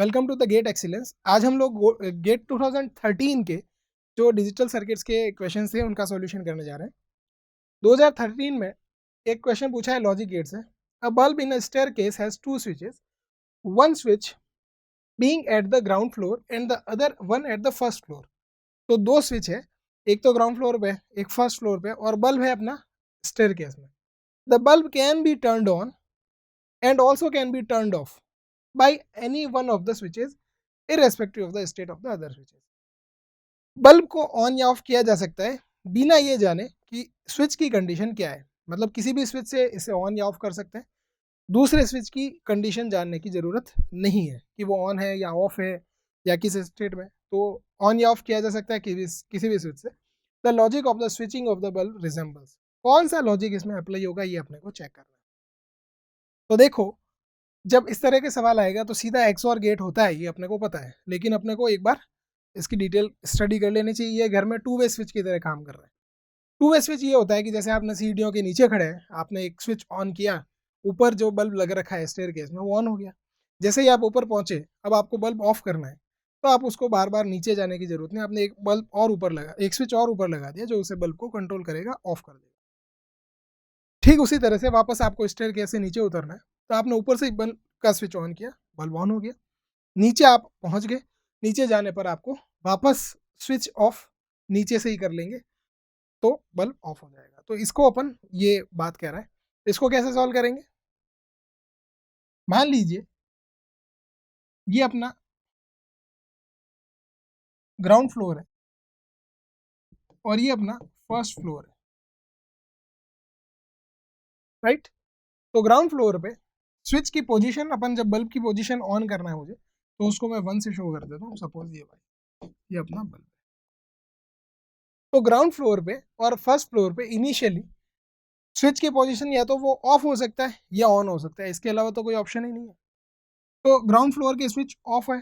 Welcome to the Gate Excellence. आज हम लोग गेट 2013 के जो डिजिटल सर्किट्स के क्वेश्चन थे उनका सॉल्यूशन करने जा रहे हैं। 2013 में एक क्वेश्चन पूछा है लॉजिक गेट से। A bulb in a staircase has two switches, one switch being at the ground floor and the other one at the first floor. तो दो स्विच है, एक तो ग्राउंड फ्लोर पे, एक फर्स्ट फ्लोर पे, और बल्ब है अपना स्टेयरकेस में। The bulb can be turned on and also can be turned of by any one of the switches irrespective of the state of the other switches। Bulb को on या of किया जा सकता है बिना ये जाने कि स्विच की कंडीशन क्या है। मतलब किसी भी स्विच से इसे ऑन या ऑफ कर सकते हैं, दूसरे स्विच की कंडीशन जानने की ज़रूरत नहीं है कि वो ऑन है या ऑफ है या किस स्टेट में। तो ऑन या ऑफ किया जा सकता है किसी भी स्विच से। The logic of the switching off the bulb resembles. कौन सा लॉजिक इसमें अप्लाई होगा ये अपने को चेक करना है। तो देखो, जब इस तरह के सवाल आएगा तो सीधा एक्स और गेट होता है, ये अपने को पता है, लेकिन अपने को एक बार इसकी डिटेल स्टडी कर लेनी चाहिए। ये घर में टू वे स्विच की तरह काम कर रहा है। टू वे स्विच ये होता है कि जैसे आपने सीढ़ियों के नीचे खड़े हैं, आपने एक स्विच ऑन किया, ऊपर जो बल्ब लग रखा है स्टेयरकेस में वो ऑन हो गया। जैसे ही आप ऊपर पहुंचे, अब आपको बल्ब ऑफ करना है, तो आप उसको बार बार नीचे जाने की जरूरत नहीं, आपने एक बल्ब और ऊपर लगा, एक स्विच और ऊपर लगा दिया जो उसे बल्ब को कंट्रोल करेगा, ऑफ कर देगा। ठीक उसी तरह से वापस आपको स्टेयरकेस से नीचे उतरना है, तो आपने ऊपर से बल्ब का स्विच ऑन किया, बल्ब ऑन हो गया, नीचे आप पहुंच गए, नीचे जाने पर आपको वापस स्विच ऑफ नीचे से ही कर लेंगे तो बल्ब ऑफ हो जाएगा। तो इसको अपन ये बात कह रहा है, इसको कैसे सॉल्व करेंगे। मान लीजिए ये अपना ग्राउंड फ्लोर है और ये अपना फर्स्ट फ्लोर है, राइट। तो ग्राउंड फ्लोर पे स्विच की पोजीशन, अपन जब बल्ब की पोजीशन ऑन करना है मुझे, तो उसको मैं 1 से शो कर देता हूँ। सपोज ये भाई, ये अपना बल्ब है। तो ग्राउंड फ्लोर पे और फर्स्ट फ्लोर पे इनिशियली स्विच की पोजीशन या तो वो ऑफ हो सकता है या ऑन हो सकता है, इसके अलावा तो कोई ऑप्शन ही नहीं है। तो ग्राउंड फ्लोर की स्विच ऑफ है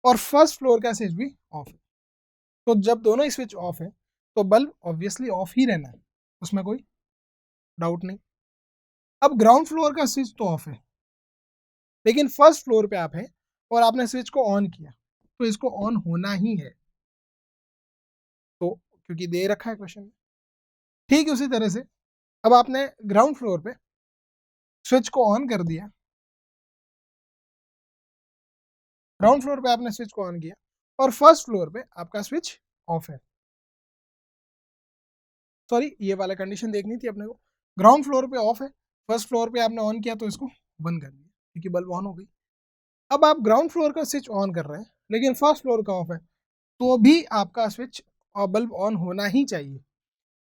और फर्स्ट फ्लोर का स्विच भी ऑफ है। तो जब दोनों ही स्विच ऑफ है तो बल्ब ऑब्वियसली ऑफ ही रहना है, उसमें कोई डाउट नहीं। अब ग्राउंड फ्लोर का स्विच तो ऑफ है, लेकिन फर्स्ट फ्लोर पे आप हैं और आपने स्विच को ऑन किया, तो इसको ऑन होना ही है, तो क्योंकि दे रखा है क्वेश्चन में। ठीक उसी तरह से अब आपने ग्राउंड फ्लोर पे स्विच को ऑन कर दिया, ग्राउंड फ्लोर पे आपने स्विच को ऑन किया और फर्स्ट फ्लोर पे आपका स्विच ऑफ है। सॉरी, ये वाला कंडीशन देखनी थी अपने को। ग्राउंड फ्लोर पे ऑफ है, फर्स्ट फ्लोर पे आपने ऑन किया तो इसको बंद कर दिया क्योंकि बल्ब ऑन हो गई। अब आप ग्राउंड फ्लोर का स्विच ऑन कर रहे हैं लेकिन फर्स्ट फ्लोर का ऑफ है, तो भी आपका स्विच और बल्ब ऑन होना ही चाहिए,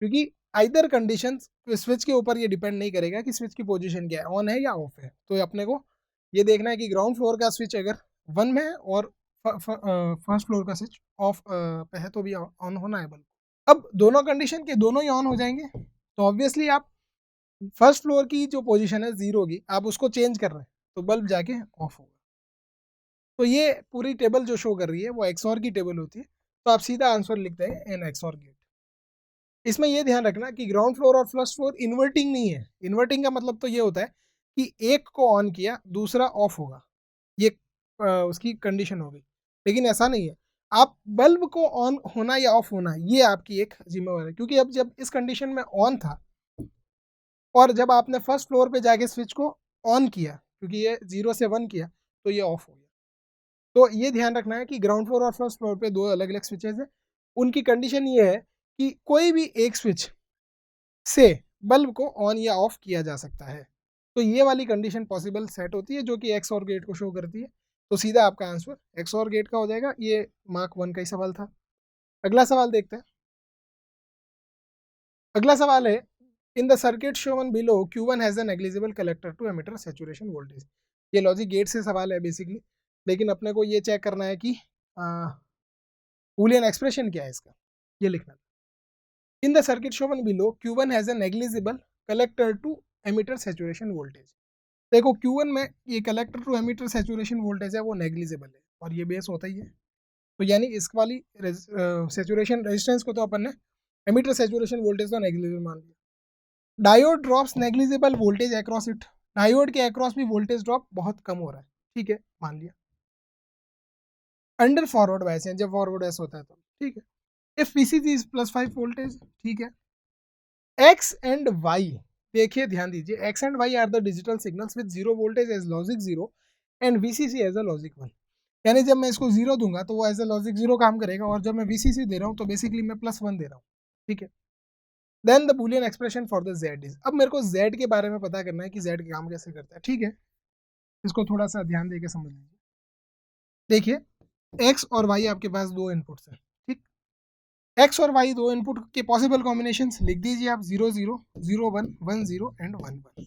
क्योंकि आइदर कंडीशन स्विच के ऊपर ये डिपेंड नहीं करेगा कि स्विच की पोजीशन क्या है, ऑन है या ऑफ है। तो अपने को ये देखना है कि ग्राउंड फ्लोर का स्विच अगर 1 में है और फर्स्ट फ्लोर का स्विच ऑफ पे है तो भी ऑन होना है बल्ब। अब दोनों कंडीशन के दोनों ही ऑन हो जाएंगे, तो ऑब्वियसली आप फर्स्ट फ्लोर की जो पोजीशन है 0 होगी, आप उसको चेंज कर रहे हैं तो बल्ब जाके ऑफ होगा। तो ये पूरी टेबल जो शो कर रही है वो एक्सऑर की टेबल होती है, तो आप सीधा आंसर लिखते हैं एन एक्सऑर गेट। इसमें ये ध्यान रखना कि ग्राउंड फ्लोर और फर्स्ट फ्लोर इन्वर्टिंग नहीं है। इन्वर्टिंग का मतलब तो ये होता है कि एक को ऑन किया दूसरा ऑफ होगा, ये उसकी कंडीशन होगी, लेकिन ऐसा नहीं है। आप बल्ब को ऑन होना या ऑफ होना ये आपकी एक जिम्मेवारी है, क्योंकि अब जब इस कंडीशन में ऑन था और जब आपने फर्स्ट फ्लोर पे जाके स्विच को ऑन किया, क्योंकि ये 0 से 1 किया, तो ये ऑफ हो गया। तो ये ध्यान रखना है कि ग्राउंड फ्लोर और फर्स्ट फ्लोर पे दो अलग अलग स्विचेज हैं, उनकी कंडीशन ये है कि कोई भी एक स्विच से बल्ब को ऑन या ऑफ किया जा सकता है। तो ये वाली कंडीशन पॉसिबल सेट होती है जो कि एक्स और गेट को शो करती है। तो सीधा आपका आंसर एक्स और गेट का हो जाएगा। ये मार्क 1 का ही सवाल था। अगला सवाल देखते हैं। अगला सवाल है, in the circuit shown below Q1 has a negligible collector to emitter saturation voltage. ये लॉजिक गेट से सवाल है बेसिकली, लेकिन अपने को ये चेक करना है कि बूलियन एक्सप्रेशन क्या है इसका, ये लिखना। In the circuit shown below Q1 has a negligible collector to emitter saturation voltage. देखो Q1 में ये collector to emitter saturation voltage है वो नेग्लिजिबल है और ये बेस होता ही है, तो यानी इस वाली सैचुरेशन रेजिस्टेंस को तो अपन ने एमिटर सैचुरेशन वोल्टेज तो नेग्लिजिबल मान लिया। Diode drops negligible voltage across it. Diode के अक्रॉस भी वोल्टेज ड्रॉप बहुत कम हो रहा है, ठीक है, मान लिया। अंडर फॉरवर्ड बायस है, जब फॉरवर्ड बायस होता है तो, ठीक है। इफ VCC इज +5 वोल्टेज, ठीक है। X एंड Y, देखिए ध्यान दीजिए, X and Y are the digital signals with 0 voltage as logic 0 and VCC as a logic 1। यानी जब मैं इसको 0 दूंगा तो वो एज अ लॉजिक 0 काम करेगा, और जब मैं VCC दे रहा हूँ तो बेसिकली मैं +1 दे रहा हूँ, ठीक है। Then the Boolean expression for the Z is, अब मेरे को Z के बारे में पता करना है कि Z काम कैसे करता है, ठीक है। इसको थोड़ा सा ध्यान देके समझ लीजिए। देखिए X और Y आपके पास दो इनपुट्स हैं, ठीक। X और Y दो इनपुट के पॉसिबल कॉम्बिनेशन लिख दीजिए आप, 0 0 0 1 1 0 एंड 1 1।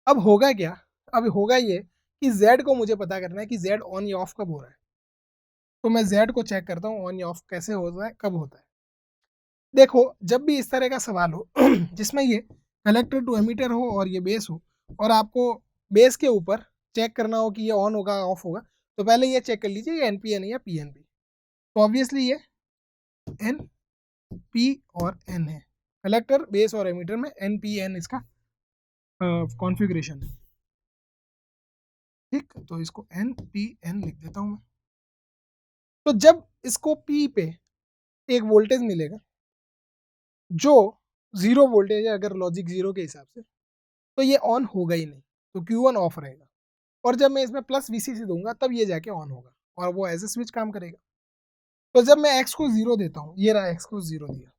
अब होगा क्या, अब होगा ये कि Z को मुझे पता करना है कि Z ऑन या ऑफ कब हो रहा है। तो मैं Z को चेक करता हूँ ऑन या ऑफ कैसे होता है, कब होता है। देखो जब भी इस तरह का सवाल हो जिसमें ये कलेक्टर टू एमीटर हो और ये बेस हो, और आपको बेस के ऊपर चेक करना हो कि ये ऑन होगा ऑफ होगा, तो पहले ये चेक कर लीजिए ये NPN है या PNP। तो ऑब्वियसली ये NP और N है, कलेक्टर बेस और एमीटर में NPN इसका कॉन्फ़िगरेशन है, ठीक। तो इसको NPN लिख देता हूँ मैं। तो जब इसको P पे एक वोल्टेज मिलेगा जो 0 वोल्टेज है अगर लॉजिक 0 के हिसाब से, तो ये ऑन होगा ही नहीं, तो Q1 ऑफ रहेगा। और जब मैं इसमें प्लस VCC दूंगा तब ये जाके ऑन होगा और वो एज ए स्विच काम करेगा। तो जब मैं X को 0 देता हूँ, ये रहा X को 0 दिया,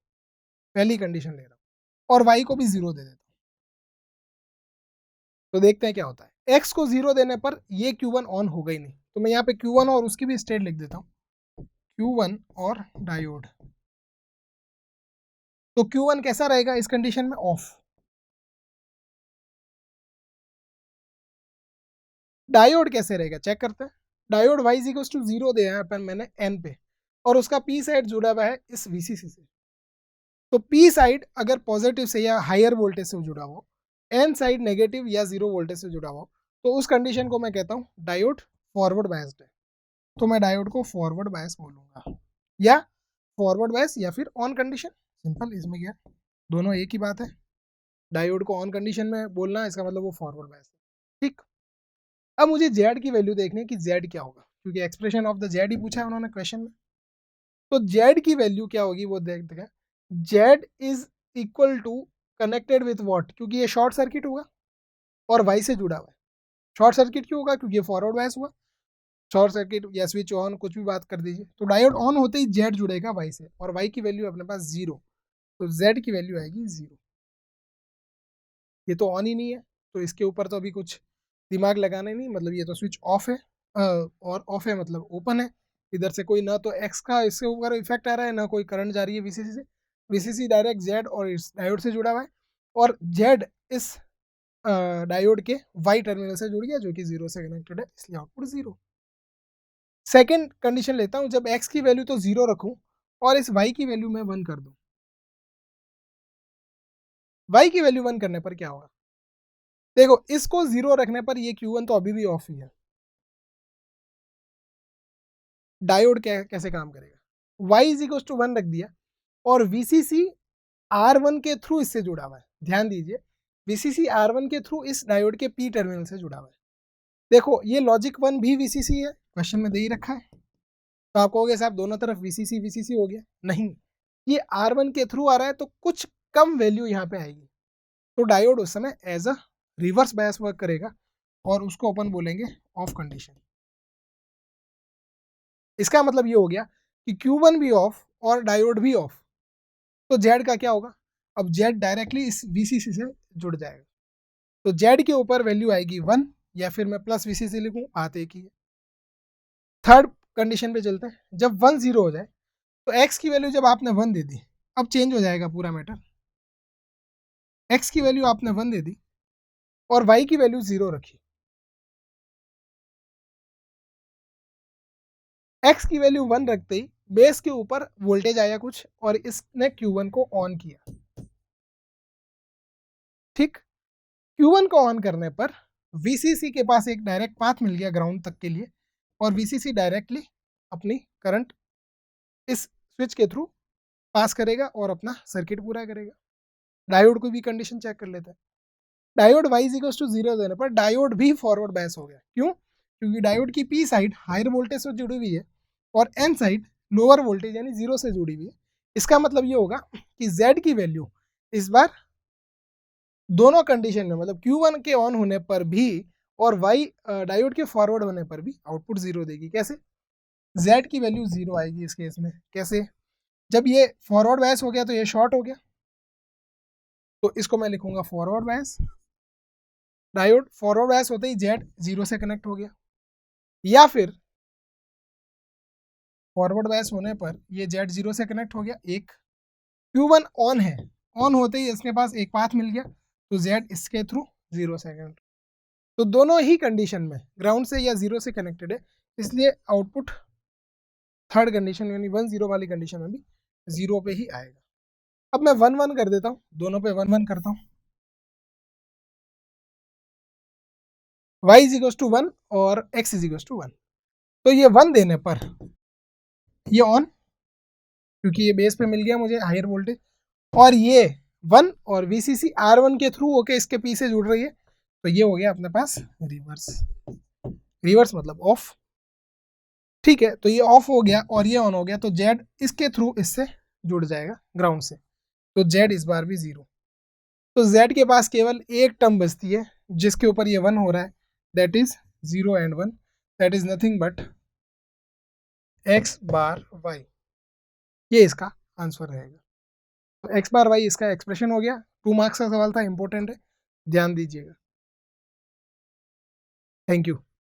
पहली कंडीशन ले रहा हूँ, और Y को भी 0 दे देता हूँ, तो देखते हैं क्या होता है। X को 0 देने पर ये Q1 ऑन होगा ही नहीं, तो मैं यहाँ पे Q1 और उसकी भी स्टेट लिख देता हूँ, Q1 और डायोड। तो Q1 कैसा रहेगा इस कंडीशन में, ऑफ। डायोड कैसे रहेगा चेक करते हैं। डायोड Y इक्वल्स टू 0 दिया है अपन मैंने N पे, और उसका P साइड जुड़ा हुआ है इस VCC से। तो P साइड अगर पॉजिटिव से या हायर वोल्टेज से जुड़ा हो, N साइड नेगेटिव या 0 वोल्टेज से जुड़ा हो, तो उस कंडीशन को मैं कहता हूँ डायोड फॉरवर्ड बायस्ड है। तो मैं डायोड को फॉरवर्ड बायस बोलूंगा, या फॉरवर्ड बायस या फिर ऑन कंडीशन, सिंपल, इसमें क्या दोनों एक ही बात है। डायोड को ऑन कंडीशन में बोलना है, इसका मतलब वो फॉरवर्ड बायस है, ठीक। अब मुझे Z की वैल्यू देखनी है कि Z क्या होगा, क्योंकि एक्सप्रेशन ऑफ द Z ही पूछा है उन्होंने क्वेश्चन में। तो Z की वैल्यू क्या होगी वो देखते हैं। Z is equal to connected with what, क्योंकि ये शॉर्ट सर्किट होगा और Y से जुड़ा हुआ है। शॉर्ट सर्किट क्यों होगा, क्योंकि ये फॉरवर्ड बायस हुआ। शॉर्ट सर्किट या स्विच ऑन कुछ भी बात कर दीजिए, तो डायोड ऑन होते ही Z जुड़ेगा Y से, और Y की वैल्यू अपने पास 0, तो Z की वैल्यू आएगी 0। ये तो ऑन ही नहीं है, तो इसके ऊपर तो अभी कुछ दिमाग लगाना ही नहीं, मतलब ये तो स्विच ऑफ है, और ऑफ है मतलब ओपन है। इधर से कोई ना तो एक्स का इसके ऊपर इफेक्ट आ रहा है, ना कोई करंट जा रही है VCC से। VCC डायरेक्ट Z और इस डायोड से जुड़ा हुआ है, और Z इस डायोड के Y टर्मिनल से जुड़ गया जो कि 0 से कनेक्टेड है, इसलिए आउटपुट 0। सेकेंड कंडीशन लेता हूँ, जब X की वैल्यू तो 0 रखूँ और इस Y की वैल्यू मैं 1 कर दूँ। Y की वैल्यू 1 करने पर क्या होगा, देखो इसको 0 रखने पर ये Q1 तो अभी भी ऑफ ही है। डायोड कैसे काम करेगा, Y इज इक्वल टू 1 रख दिया, और VCC R1 के थ्रू इससे जुड़ा हुआ है। ध्यान दीजिए, VCC R1 के थ्रू इस डायोड के P टर्मिनल से जुड़ा हुआ है। देखो ये लॉजिक 1 भी VCC है, क्वेश्चन में दे ही रखा है। तो आप कहोगे साहब दोनों तरफ VCC हो गया, नहीं, ये R1 के थ्रू आ रहा है तो कुछ कम वैल्यू यहाँ पे आएगी, तो डायोड उस समय as a reverse bias work करेगा, और उसको अपन बोलेंगे ऑफ कंडीशन। इसका मतलब ये हो गया कि Q1 भी ऑफ और डायोड भी ऑफ, तो Z का क्या होगा, अब Z डायरेक्टली इस VCC से जुड़ जाएगा, तो Z के ऊपर वैल्यू आएगी 1, या फिर मैं प्लस VCC लिखूं, बात एक ही है। थर्ड कंडीशन पे चलते हैं, जब 1 0 हो जाए, तो X की वैल्यू जब आपने 1 दे दी, अब चेंज हो जाएगा पूरा मैटर। X की वैल्यू आपने 1 दे दी और Y की वैल्यू 0 रखी। X की वैल्यू 1 रखते ही बेस के ऊपर वोल्टेज आया कुछ, और इसने Q1 को ऑन किया, ठीक। Q1 को ऑन करने पर VCC के पास एक डायरेक्ट पाथ मिल गया ग्राउंड तक के लिए, और VCC डायरेक्टली अपनी करंट इस स्विच के थ्रू पास करेगा और अपना सर्किट पूरा करेगा। डायोड को भी कंडीशन चेक कर लेते हैं। डायोड Y इक्वल्स टू 0 देने पर डायोड भी फॉरवर्ड बायस हो गया, क्यों, क्योंकि डायोड की पी साइड हायर वोल्टेज से जुड़ी हुई है और एन साइड लोअर वोल्टेज यानी जीरो से जुड़ी हुई है। इसका मतलब ये होगा कि Z की वैल्यू इस बार दोनों कंडीशन में, मतलब Q1 के ऑन होने पर भी और Y डायोड के फॉरवर्ड होने पर भी आउटपुट जीरो देगी। कैसे? Z की वैल्यू जीरो आएगी इस केस में। कैसे? जब ये फॉरवर्ड बायस हो गया तो ये शॉर्ट हो गया, तो इसको मैं लिखूंगा forward bias. Diode forward bias होते ही Z जीरो से कनेक्ट हो गया, या फिर फॉरवर्ड बायस होने पर ये Z जीरो से कनेक्ट हो गया। एक Q1 ऑन है, ऑन होते ही इसके पास एक पाथ मिल गया, तो Z इसके थ्रू जीरो से कनेक्ट। तो दोनों ही कंडीशन में ग्राउंड से या जीरो से कनेक्टेड है, इसलिए आउटपुट थर्ड कंडीशन यानी 1-0 वाली कंडीशन में भी जीरो पे ही आएगा। अब मैं 1-1 कर देता हूँ, दोनों पे 1-1 करता हूँ। y इज इक्वल टू 1 और x इज इक्वल टू 1। तो ये 1 देने पर ये ऑन, क्योंकि ये बेस पे मिल गया मुझे हायर वोल्टेज, और ये 1 और VCC R1 के थ्रू होके इसके पी से जुड़ रही है, तो ये हो गया अपने पास रिवर्स। रिवर्स मतलब ऑफ। ठीक है, तो ये ऑफ हो गया और ये ऑन हो गया, तो Z इसके थ्रू इससे जुड़ जाएगा ग्राउंड से, तो Z इस बार भी जीरो। तो Z के पास केवल एक टर्म बचती है जिसके ऊपर ये 1 हो रहा है, that is 0 and 1, that is nothing but x bar y। ये इसका आंसर रहेगा। तो x बार y इसका एक्सप्रेशन हो गया। 2 मार्क्स का सवाल था, इंपॉर्टेंट है, ध्यान दीजिएगा। Thank you.